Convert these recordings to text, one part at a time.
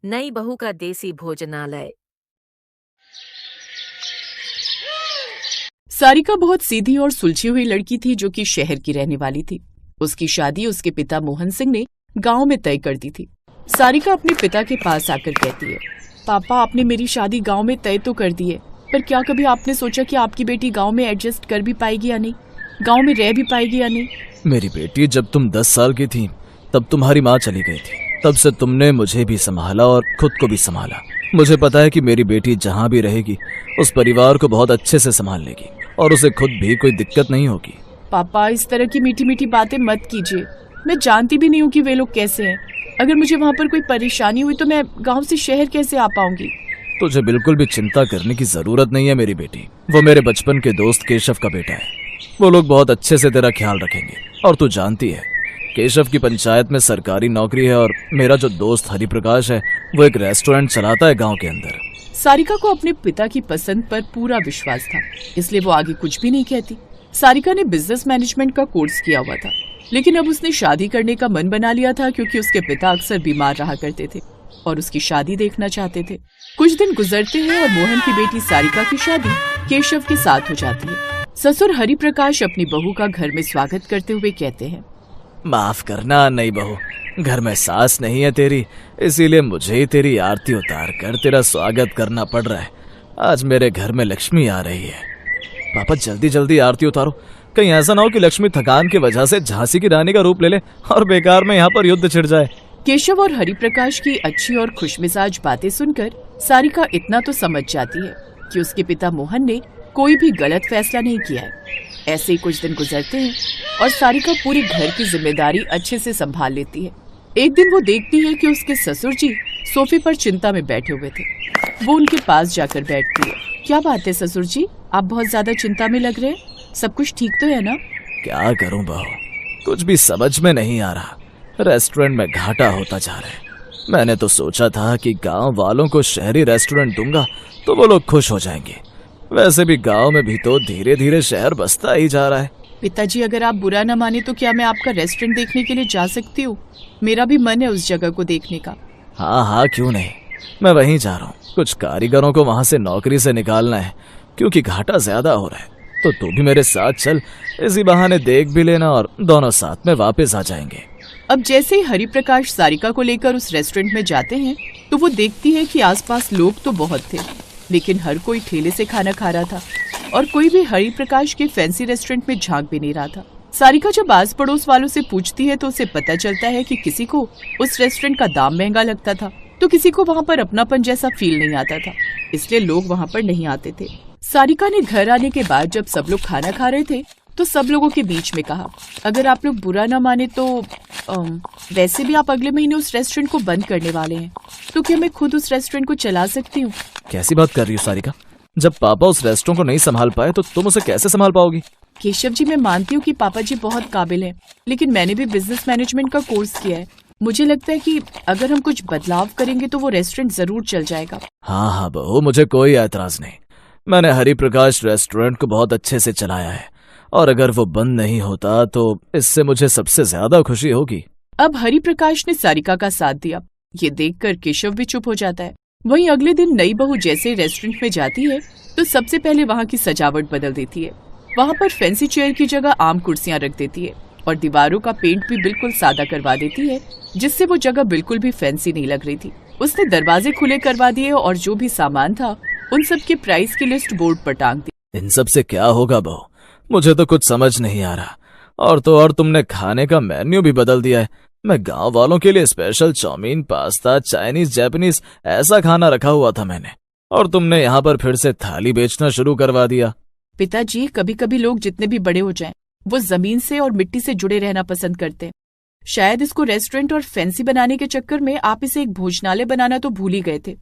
नई बहू का देसी भोजनालय। सारिका बहुत सीधी और सुलझी हुई लड़की थी जो कि शहर की रहने वाली थी। उसकी शादी उसके पिता मोहन सिंह ने गांव में तय कर दी थी। सारिका अपने पिता के पास आकर कहती है, पापा आपने मेरी शादी गांव में तय तो कर दी है, पर क्या कभी आपने सोचा कि आपकी बेटी गांव में एडजस्ट कर भी पाएगी या नहीं, गांव में रह भी पाएगी या नहीं? मेरी बेटी, जब तुम 10 साल की थी तब तुम्हारी माँ चली गई थी। तब से तुमने मुझे भी संभाला और खुद को भी संभाला। मुझे पता है कि मेरी बेटी जहाँ भी रहेगी उस परिवार को बहुत अच्छे से संभाल लेगी और उसे खुद भी कोई दिक्कत नहीं होगी। पापा इस तरह की मीठी मीठी बातें मत कीजिए। मैं जानती भी नहीं हूँ कि वे लोग कैसे हैं। अगर मुझे वहाँ पर कोई परेशानी हुई तो मैं गांव से शहर कैसे आ पाऊंगी? तुझे बिल्कुल भी चिंता करने की जरूरत नहीं है मेरी बेटी। वो मेरे बचपन के दोस्त केशव का बेटा है। वो लोग बहुत अच्छे से तेरा ख्याल रखेंगे। और तू जानती है, केशव की पंचायत में सरकारी नौकरी है और मेरा जो दोस्त हरिप्रकाश है वो एक रेस्टोरेंट चलाता है गांव के अंदर। सारिका को अपने पिता की पसंद पर पूरा विश्वास था, इसलिए वो आगे कुछ भी नहीं कहती। सारिका ने बिजनेस मैनेजमेंट का कोर्स किया हुआ था, लेकिन अब उसने शादी करने का मन बना लिया था क्योंकि उसके पिता अक्सर बीमार रहा करते थे और उसकी शादी देखना चाहते थे। कुछ दिन गुजरते हैं और मोहन की बेटी सारिका की शादी केशव के साथ हो जाती है। ससुर हरिप्रकाश अपनी बहू का घर में स्वागत करते हुए कहते हैं, माफ करना नई बहू, घर में सास नहीं है तेरी, इसीलिए मुझे ही तेरी आरती उतार कर तेरा स्वागत करना पड़ रहा है। आज मेरे घर में लक्ष्मी आ रही है। पापा जल्दी जल्दी आरती उतारो, कहीं ऐसा ना हो कि लक्ष्मी थकान की वजह से झांसी की रानी का रूप ले ले और बेकार में यहाँ पर युद्ध छिड़ जाए। केशव और हरिप्रकाश की अच्छी और खुशमिजाज बातें सुनकर सारिका इतना तो समझ जाती है कि उसके पिता मोहन ने कोई भी गलत फैसला नहीं किया है। ऐसे ही कुछ दिन गुजरते हैं और सारिका पूरी घर की जिम्मेदारी अच्छे से संभाल लेती है। एक दिन वो देखती है कि उसके ससुर जी सोफे पर चिंता में बैठे हुए थे। वो उनके पास जाकर बैठती है। क्या बात है ससुर जी, आप बहुत ज्यादा चिंता में लग रहे हैं, सब कुछ ठीक तो है ना? क्या करूं बहू, कुछ भी समझ में नहीं आ रहा। रेस्टोरेंट में घाटा होता जा रहा है। मैंने तो सोचा था कि गांव वालों को शहरी रेस्टोरेंट दूंगा तो वो लोग खुश हो जाएंगे। वैसे भी गांव में भी तो धीरे धीरे शहर बसता ही जा रहा है। पिताजी, अगर आप बुरा न माने तो क्या मैं आपका रेस्टोरेंट देखने के लिए जा सकती हूँ? मेरा भी मन है उस जगह को देखने का। हाँ हाँ, क्यों नहीं, मैं वहीं जा रहा हूँ। कुछ कारीगरों को वहाँ से नौकरी से निकालना है क्योंकि घाटा ज्यादा हो रहा है। तो तू भी मेरे साथ चल, इसी बहाने देख भी लेना और दोनों साथ में वापस आ जाएंगे। अब जैसे ही हरिप्रकाश सारिका को लेकर उस रेस्टोरेंट में जाते हैं तो वो देखती है कि आसपास लोग तो बहुत थे, लेकिन हर कोई ठेले से खाना खा रहा था और कोई भी हरिप्रकाश के फैंसी रेस्टोरेंट में झांक भी नहीं रहा था। सारिका जब आस पड़ोस वालों से पूछती है तो उसे पता चलता है कि किसी को उस रेस्टोरेंट का दाम महंगा लगता था तो किसी को वहाँ पर अपनापन जैसा फील नहीं आता था, इसलिए लोग वहाँ पर नहीं आते थे। सारिका ने घर आने के बाद जब सब लोग खाना खा रहे थे तो सब लोगों के बीच में कहा, अगर आप लोग बुरा न माने तो वैसे भी आप अगले महीने उस रेस्टोरेंट को बंद करने वाले हैं, तो क्या मैं खुद उस रेस्टोरेंट को चला सकती हूँ? कैसी बात कर रही हो सारिका? जब पापा उस रेस्टोरेंट को नहीं संभाल पाए तो तुम उसे कैसे संभाल पाओगी? केशव जी, मैं मानती हूँ कि पापा जी बहुत काबिल हैं, लेकिन मैंने भी बिजनेस मैनेजमेंट का कोर्स किया है। मुझे लगता है कि अगर हम कुछ बदलाव करेंगे तो वो रेस्टोरेंट जरूर चल जाएगा। हाँ हाँ बहू, मुझे कोई एतराज नहीं। मैंने हरिप्रकाश रेस्टोरेंट को बहुत अच्छे से चलाया है और अगर वो बंद नहीं होता तो इससे मुझे सबसे ज्यादा खुशी होगी। अब हरिप्रकाश ने सारिका का साथ दिया। ये देखकर केशव भी चुप हो जाता है। वहीं अगले दिन नई बहू जैसे रेस्टोरेंट में जाती है तो सबसे पहले वहाँ की सजावट बदल देती है। वहाँ पर फैंसी चेयर की जगह आम कुर्सियाँ रख देती है और दीवारों का पेंट भी बिल्कुल सादा करवा देती है, जिससे वो जगह बिल्कुल भी फैंसी नहीं लग रही थी। उसने दरवाजे खुले करवा दिए और जो भी सामान था उन सब के प्राइस की लिस्ट बोर्ड पर टांग दी। इन सब से क्या होगा बहू, मुझे तो कुछ समझ नहीं आ रहा। और तो और तुमने खाने का मेन्यू भी बदल दिया है। मैं गांव वालों के लिए special chowmein, pasta, Chinese, Japanese ऐसा खाना रखा हुआ था मैंने, और तुमने यहाँ पर फिर से थाली बेचना शुरू करवा दिया। पिताजी, कभी कभी लोग जितने भी बड़े हो जाएं, वो जमीन से और मिट्टी से जुड़े रहना पसंद करते हैं। शायद इसको रेस्टोरेंट और फैंसी बनाने के चक्कर में आप इसे एक भोजनालय बनाना तो भूल ही गए थे।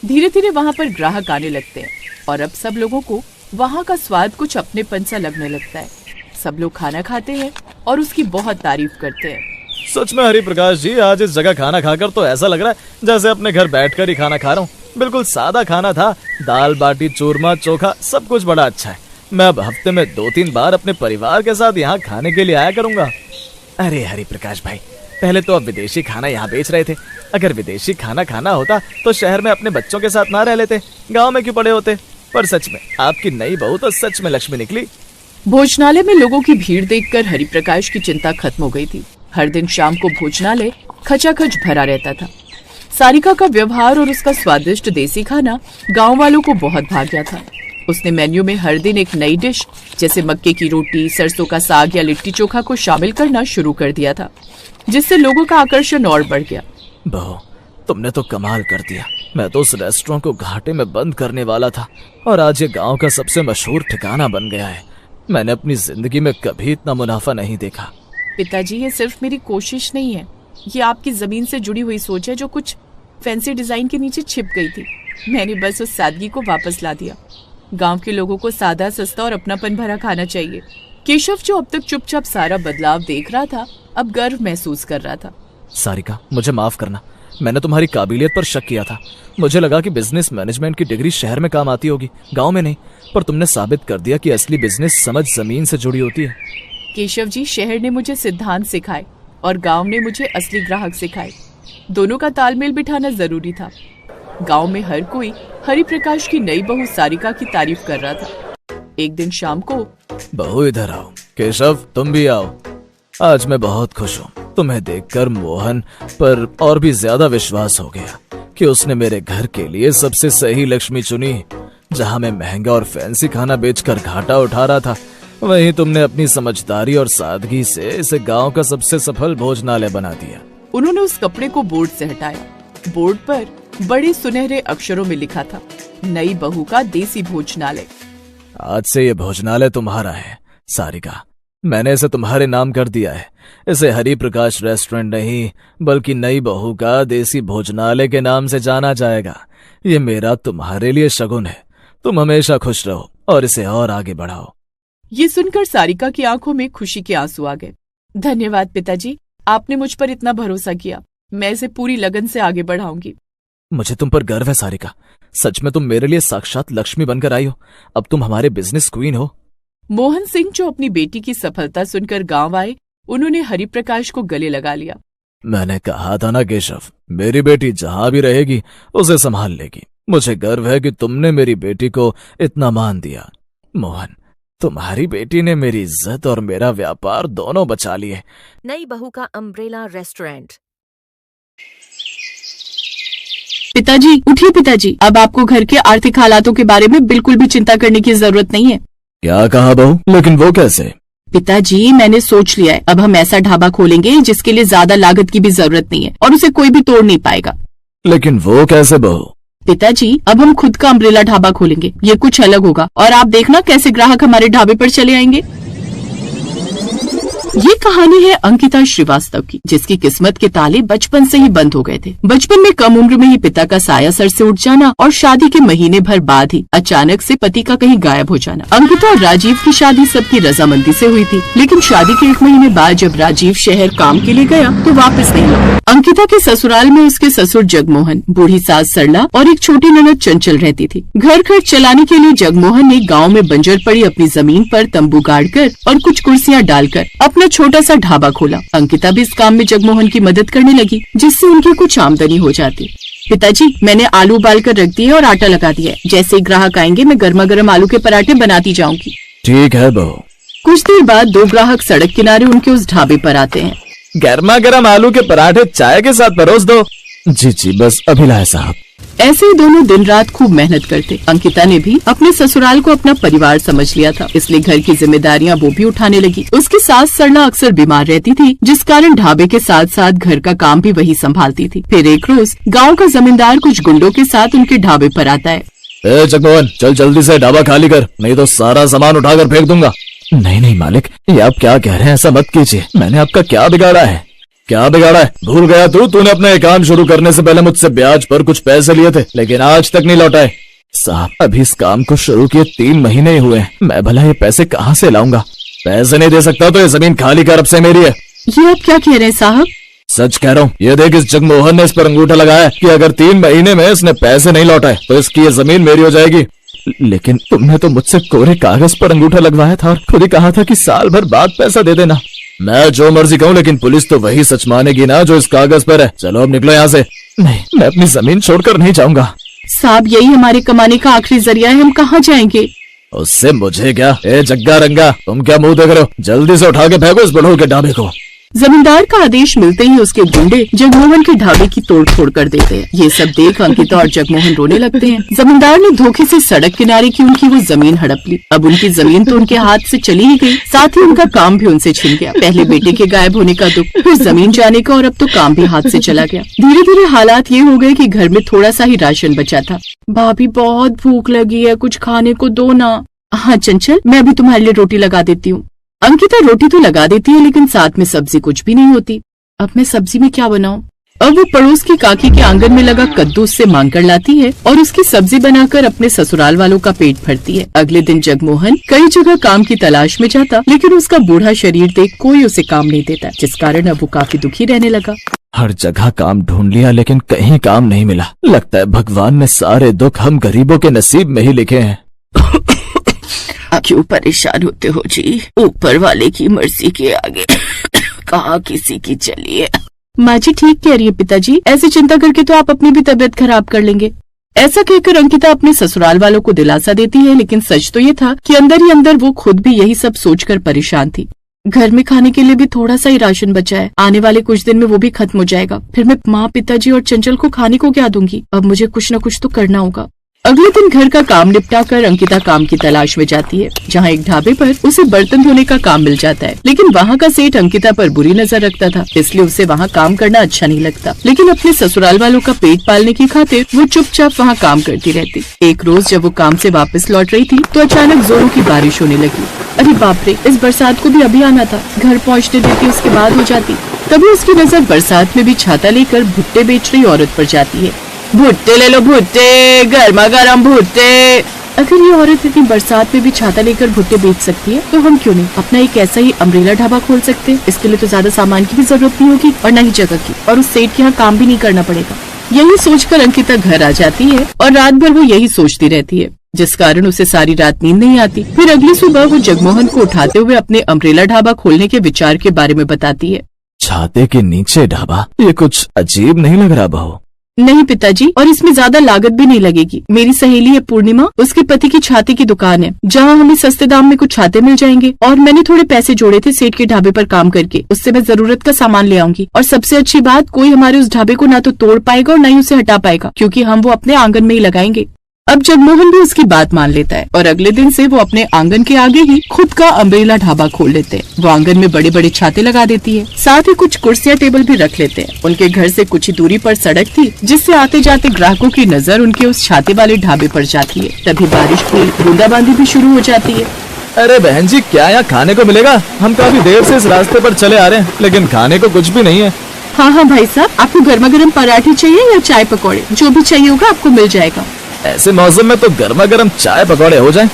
धीरे धीरे वहाँ पर ग्राहक आने लगते हैं और अब सब लोगों को वहाँ का स्वाद कुछ अपनेपन सा लगने लगता है। सब लोग खाना खाते हैं और उसकी बहुत तारीफ करते हैं। सच में हरिप्रकाश जी, आज इस जगह खाना खाकर तो ऐसा लग रहा है जैसे अपने घर बैठकर ही खाना खा रहा हूँ। बिल्कुल सादा खाना था, दाल बाटी, चूरमा, चोखा, सब कुछ बड़ा अच्छा है। मैं अब हफ्ते में 2-3 बार अपने परिवार के साथ यहाँ खाने के लिए आया करूंगा। अरे हरिप्रकाश भाई, पहले तो आप विदेशी खाना यहाँ बेच रहे थे। अगर विदेशी खाना खाना होता तो शहर में अपने बच्चों के साथ ना रह लेते, गांव में क्यों पड़े होते। पर सच में आपकी नई बहू तो सच में लक्ष्मी निकली। भोजनालय में लोगों की भीड़ देखकर हरिप्रकाश की चिंता खत्म हो गई थी। हर दिन शाम को भोजनालय खचाखच भरा रहता था। सारिका का व्यवहार और उसका स्वादिष्ट देसी खाना गांव वालों को बहुत भा गया था। उसने मेन्यू में हर दिन एक नई डिश जैसे मक्के की रोटी, सरसों का साग या लिट्टी चोखा को शामिल करना शुरू कर दिया था, जिससे लोगों का आकर्षण और बढ़ गया। बहू, तुमने तो कमाल कर दिया। मैं तो उस रेस्टोरेंट को घाटे में बंद करने वाला था और आज ये गांव का सबसे मशहूर ठिकाना बन गया है। मैंने अपनी जिंदगी में कभी इतना मुनाफा नहीं देखा। पिताजी, ये सिर्फ मेरी कोशिश नहीं है, ये आपकी जमीन से जुड़ी हुई सोच है जो कुछ फैंसी डिजाइन के नीचे छिप गई थी। मैंने बस उस सादगी को वापस ला दिया। गांव के लोगों को सादा, सस्ता और अपनापन भरा खाना चाहिए। केशव, जो अब तक चुपचाप सारा बदलाव देख रहा था, अब गर्व महसूस कर रहा था। सारिका, मुझे माफ करना। मैंने तुम्हारी काबिलियत पर शक किया था। मुझे लगा कि बिजनेस मैनेजमेंट की डिग्री शहर में काम आती होगी, गांव में नहीं। पर तुमने साबित कर दिया कि असली बिजनेस समझ जमीन से जुड़ी होती है। केशव जी, शहर ने मुझे सिद्धांत सिखाए और गांव ने मुझे असली ग्राहक सिखाए। दोनों का तालमेल बिठाना जरूरी था। गांव में हर कोई हरिप्रकाश की नई बहू सारिका की तारीफ कर रहा था। एक दिन शाम को, बहू इधर आओ। केशव, तुम भी आओ। आज मैं बहुत खुश हूँ। तुम्हें देखकर मोहन पर और भी ज्यादा विश्वास हो गया कि उसने मेरे घर के लिए सबसे सही लक्ष्मी चुनी। जहाँ मैं महंगा और फैंसी खाना बेचकर घाटा उठा रहा था, वहीं तुमने अपनी समझदारी और सादगी से इसे गांव का सबसे सफल भोजनालय बना दिया। उन्होंने उस कपड़े को बोर्ड से हटाया। बोर्ड पर बड़े सुनहरे अक्षरों में लिखा था, नई बहू का देसी भोजनालय। आज से ये भोजनालय तुम्हारा है सारिका। मैंने इसे तुम्हारे नाम कर दिया है। इसे हरिप्रकाश रेस्टोरेंट नहीं, बल्कि नई बहू का देसी भोजनालय के नाम से जाना जाएगा। ये मेरा तुम्हारे लिए शगुन है। तुम हमेशा खुश रहो और इसे और आगे बढ़ाओ। ये सुनकर सारिका की आंखों में खुशी के आंसू आ गए। धन्यवाद पिताजी, आपने मुझ पर इतना भरोसा किया। मैं इसे पूरी लगन से आगे बढ़ाऊंगी। मुझे तुम पर गर्व है सारिका। सच में तुम मेरे लिए साक्षात लक्ष्मी बनकर आई हो। अब तुम हमारे बिजनेस क्वीन हो। मोहन सिंह, जो अपनी बेटी की सफलता सुनकर गांव आए, उन्होंने हरिप्रकाश को गले लगा लिया। मैंने कहा था ना केशव, मेरी बेटी जहां भी रहेगी उसे संभाल लेगी। मुझे गर्व है कि तुमने मेरी बेटी को इतना मान दिया। मोहन, तुम्हारी बेटी ने मेरी इज्जत और मेरा व्यापार दोनों बचा लिए। नई बहू का अम्ब्रेला रेस्टोरेंट। पिताजी, उठिए पिताजी, अब आपको घर के आर्थिक हालातों के बारे में बिल्कुल भी चिंता करने की जरूरत नहीं है। क्या कहा बहू? लेकिन वो कैसे? पिताजी, मैंने सोच लिया है। अब हम ऐसा ढाबा खोलेंगे जिसके लिए ज्यादा लागत की भी जरूरत नहीं है और उसे कोई भी तोड़ नहीं पाएगा। लेकिन वो कैसे बहू? पिताजी, अब हम खुद का अम्ब्रेला ढाबा खोलेंगे। ये कुछ अलग होगा और आप देखना कैसे ग्राहक हमारे ढाबे पर चले आएंगे। ये कहानी है अंकिता श्रीवास्तव की, जिसकी किस्मत के ताले बचपन से ही बंद हो गए थे। बचपन में कम उम्र में ही पिता का साया सर से उठ जाना और शादी के महीने भर बाद ही अचानक से पति का कहीं गायब हो जाना। अंकिता और राजीव की शादी सबकी रजामंदी से हुई थी, लेकिन शादी के 1 महीने बाद जब राजीव शहर काम के लिए गया तो वापस नहीं लौटा। अंकिता के ससुराल में उसके ससुर जगमोहन, बूढ़ी सास सरला और एक छोटी ननद चंचल रहती थी। घर खर्च चलाने के लिए जगमोहन ने गाँव में बंजर पड़ी अपनी जमीन पर तंबू गाड़कर और कुछ कुर्सियां डालकर अपना छोटा सा ढाबा खोला। अंकिता भी इस काम में जगमोहन की मदद करने लगी, जिससे उनकी कुछ आमदनी हो जाती। पिताजी, मैंने आलू उबाल कर रख दिए और आटा लगा दिया है। जैसे ही ग्राहक आएंगे मैं गर्मा गर्म आलू के पराठे बनाती जाऊंगी। ठीक है बहू। कुछ देर बाद 2 ग्राहक सड़क किनारे उनके उस ढाबे पर आते हैं। गर्मा गर्म आलू के पराठे चाय के साथ परोस दो। जी जी, बस अभी लाए साहब। ऐसे ही दोनों दिन रात खूब मेहनत करते। अंकिता ने भी अपने ससुराल को अपना परिवार समझ लिया था, इसलिए घर की जिम्मेदारियां वो भी उठाने लगी। उसकी सास सरला अक्सर बीमार रहती थी, जिस कारण ढाबे के साथ साथ घर का काम भी वही संभालती थी। फिर एक रोज गांव का जमींदार कुछ गुंडों के साथ उनके ढाबे पर आता है। ए जगमोहन, चल जल्दी से ढाबा खाली कर, नहीं तो सारा सामान उठाकर फेंक दूंगा। नहीं नहीं मालिक, ये आप क्या कह रहे हैं? ऐसा मत कीजिए। मैंने आपका क्या बिगाड़ा है? क्या बिगाड़ा है? भूल गया तूने अपने काम शुरू करने से पहले मुझसे ब्याज पर कुछ पैसे लिए थे, लेकिन आज तक नहीं लौटाए। साहब, अभी इस काम को शुरू किए 3 महीने ही हुए हैं। मैं भला ये पैसे कहाँ से लाऊंगा? पैसे नहीं दे सकता तो ये जमीन खाली कर, अब से मेरी है। ये आप क्या कह रहे हैं साहब? सच कह रहा हूँ। ये देख, इस जगमोहन ने इस पर अंगूठा लगाया कि अगर 3 महीने में इसने पैसे नहीं लौटाए तो इसकी ये जमीन मेरी हो जाएगी। लेकिन तुमने तो मुझसे कोरे कागज पर अंगूठा लगवाया था और खुद ही कहा था कि साल भर बाद पैसा दे देना। मैं जो मर्जी कहूँ लेकिन पुलिस तो वही सच मानेगी ना जो इस कागज पर है। चलो अब निकलो यहाँ से। नहीं, मैं अपनी जमीन छोड़कर नहीं जाऊंगा। साहब, यही हमारे कमाने का आखिरी जरिया है, हम कहाँ जाएंगे? उससे मुझे क्या? ए जग्गा रंगा, तुम क्या मुंह देख रहे हो? जल्दी से उठा के फेंको इस बड़ों के ढाबे को। जमींदार का आदेश मिलते ही उसके गुंडे जगमोहन के ढाबे की तोड़ फोड़ कर देते हैं। ये सब देख अंकिता और जगमोहन रोने लगते हैं। जमींदार ने धोखे से सड़क किनारे की उनकी वो जमीन हड़प ली। अब उनकी जमीन तो उनके हाथ से चली ही गई, साथ ही उनका काम भी उनसे छिन गया। पहले बेटे के गायब होने का दुख, फिर जमीन जाने का, और अब तो काम भी हाथ से चला गया। धीरे धीरे हालात ये हो गए कि घर में थोड़ा सा ही राशन बचा था। भाभी, बहुत भूख लगी है, कुछ खाने को दो ना। हाँ चंचल, मैं अभी तुम्हारे लिए रोटी लगा देती हूँ। अंकिता रोटी तो लगा देती है लेकिन साथ में सब्जी कुछ भी नहीं होती। अब मैं सब्जी में क्या बनाऊं? अब वो पड़ोस की काकी के आंगन में लगा कद्दू उससे मांग कर लाती है और उसकी सब्जी बनाकर अपने ससुराल वालों का पेट भरती है। अगले दिन जगमोहन कई जगह काम की तलाश में जाता, लेकिन उसका बूढ़ा शरीर देख कोई उसे काम नहीं देता, जिस कारण अब वो काफी दुखी रहने लगा। हर जगह काम ढूंढ लिया लेकिन कहीं काम नहीं मिला। लगता है भगवान ने सारे दुख हम गरीबों के नसीब में ही लिखे हैं। क्यों परेशान होते हो जी? ऊपर वाले की मर्जी के आगे कहाँ किसी की चली है। माँ जी ठीक कह रही है पिताजी, ऐसी चिंता करके तो आप अपनी भी तबीयत खराब कर लेंगे। ऐसा कहकर अंकिता अपने ससुराल वालों को दिलासा देती है, लेकिन सच तो ये था कि अंदर ही अंदर वो खुद भी यही सब सोचकर परेशान थी। घर में खाने के लिए भी थोड़ा सा ही राशन बचा है, आने वाले कुछ दिन में वो भी खत्म हो जाएगा। फिर मैं माँ, पिताजी और चंचल को खाने को क्या दूंगी? अब मुझे कुछ न कुछ तो करना होगा। अगले दिन घर का काम निपटा कर अंकिता काम की तलाश में जाती है, जहाँ एक ढाबे पर उसे बर्तन धोने का काम मिल जाता है। लेकिन वहाँ का सेठ अंकिता पर बुरी नजर रखता था, इसलिए उसे वहाँ काम करना अच्छा नहीं लगता। लेकिन अपने ससुराल वालों का पेट पालने की खातिर वो चुपचाप वहाँ काम करती रहती। एक रोज जब वो काम से वापस लौट रही थी तो अचानक जोरों की बारिश होने लगी। अरे बाप रे, इस बरसात को भी अभी आना था, घर पहुँचने देती उसके बाद हो जाती। तभी उसकी नजर बरसात में भी छाता लेकर भुट्टे बेच रही औरत पर जाती है। भुट्टे ले लो भुट्टे, गर्मा गर्म भुट्टे। अगर ये औरत इतनी बरसात में भी छाता लेकर भुट्टे बेच सकती है तो हम क्यों नहीं अपना एक ऐसा ही अम्ब्रेला ढाबा खोल सकते हैं। इसके लिए तो ज्यादा सामान की भी जरूरत नहीं होगी और न ही जगह की, और उस सेठ के यहाँ काम भी नहीं करना पड़ेगा। यही सोचकर अंकिता घर आ जाती है और रात भर वो यही सोचती रहती है, जिस कारण उसे सारी रात नींद नहीं आती। फिर अगली सुबह वो जगमोहन को उठाते हुए अपने अम्ब्रेला ढाबा खोलने के विचार के बारे में बताती है। छाते के नीचे ढाबा, ये कुछ अजीब नहीं लग रहा बहू? नहीं पिताजी, और इसमें ज्यादा लागत भी नहीं लगेगी। मेरी सहेली है पूर्णिमा, उसके पति की छाते की दुकान है, जहाँ हमें सस्ते दाम में कुछ छाते मिल जाएंगे। और मैंने थोड़े पैसे जोड़े थे सेठ के ढाबे पर काम करके, उससे मैं जरूरत का सामान ले आऊंगी। और सबसे अच्छी बात, कोई हमारे उस ढाबे को ना तो तोड़ पाएगा और न ही उसे हटा पाएगा, क्योंकि हम वो अपने आंगन में ही लगाएंगे। अब जगमोहन भी उसकी बात मान लेता है और अगले दिन से वो अपने आंगन के आगे ही खुद का अम्ब्रेला ढाबा खोल लेते हैं। वो आंगन में बड़े बड़े छाते लगा देती है, साथ ही कुछ कुर्सियां टेबल भी रख लेते हैं। उनके घर से कुछ ही दूरी पर सड़क थी, जिससे आते जाते ग्राहकों की नजर उनके उस छाते वाले ढाबे पर जाती है। तभी बारिश की बूंदाबांदी भी शुरू हो जाती है। अरे बहन जी, क्या यहाँ खाने को मिलेगा? हम काफी देर से इस रास्ते पर चले आ रहे हैं लेकिन खाने को कुछ भी नहीं है। हाँ भाई साहब, आपको गर्मा गर्म पराठे चाहिए या चाय पकौड़े? जो भी चाहिए होगा आपको मिल जाएगा। ऐसे मौसम में तो गर्मा गर्म चाय पकौड़े हो जाएं।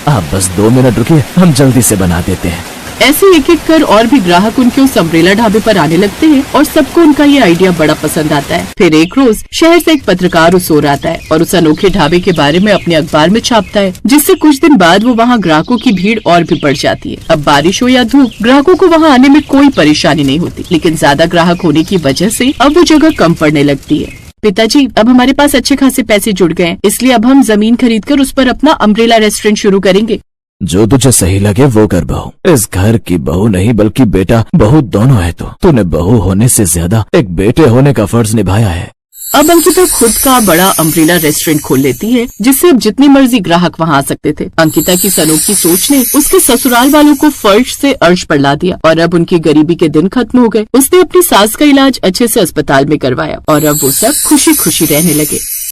आप बस 2 मिनट रुकिए, हम जल्दी से बना देते हैं। ऐसे एक एक कर और भी ग्राहक उनके उस अम्ब्रेला ढाबे पर आने लगते हैं और सबको उनका ये आइडिया बड़ा पसंद आता है। फिर एक रोज शहर से एक पत्रकार उस ओर आता है और उस अनोखे ढाबे के बारे में अपने अखबार में छापता है, जिससे कुछ दिन बाद वो वहाँ ग्राहकों की भीड़ और भी बढ़ जाती है। अब बारिश हो या धूप, ग्राहकों को वहाँ आने में कोई परेशानी नहीं होती, लेकिन ज्यादा ग्राहक होने की वजह से अब वो जगह कम पड़ने लगती है। पिताजी, अब हमारे पास अच्छे खासे पैसे जुड़ गए हैं, इसलिए अब हम जमीन खरीदकर उस पर अपना अम्ब्रेला रेस्टोरेंट शुरू करेंगे। जो तुझे सही लगे वो कर बहू। इस घर की बहू नहीं बल्कि बेटा बहू दोनों है। तूने बहू होने से ज्यादा एक बेटे होने का फर्ज निभाया है। अब अंकिता खुद का बड़ा अम्ब्रेला रेस्टोरेंट खोल लेती है, जिससे अब जितनी मर्जी ग्राहक वहाँ आ सकते थे। अंकिता की अनोखी सोच ने उसके ससुराल वालों को फर्श से अर्श पर ला दिया और अब उनकी गरीबी के दिन खत्म हो गए। उसने अपनी सास का इलाज अच्छे से अस्पताल में करवाया और अब वो सब खुशी खुशी रहने लगे।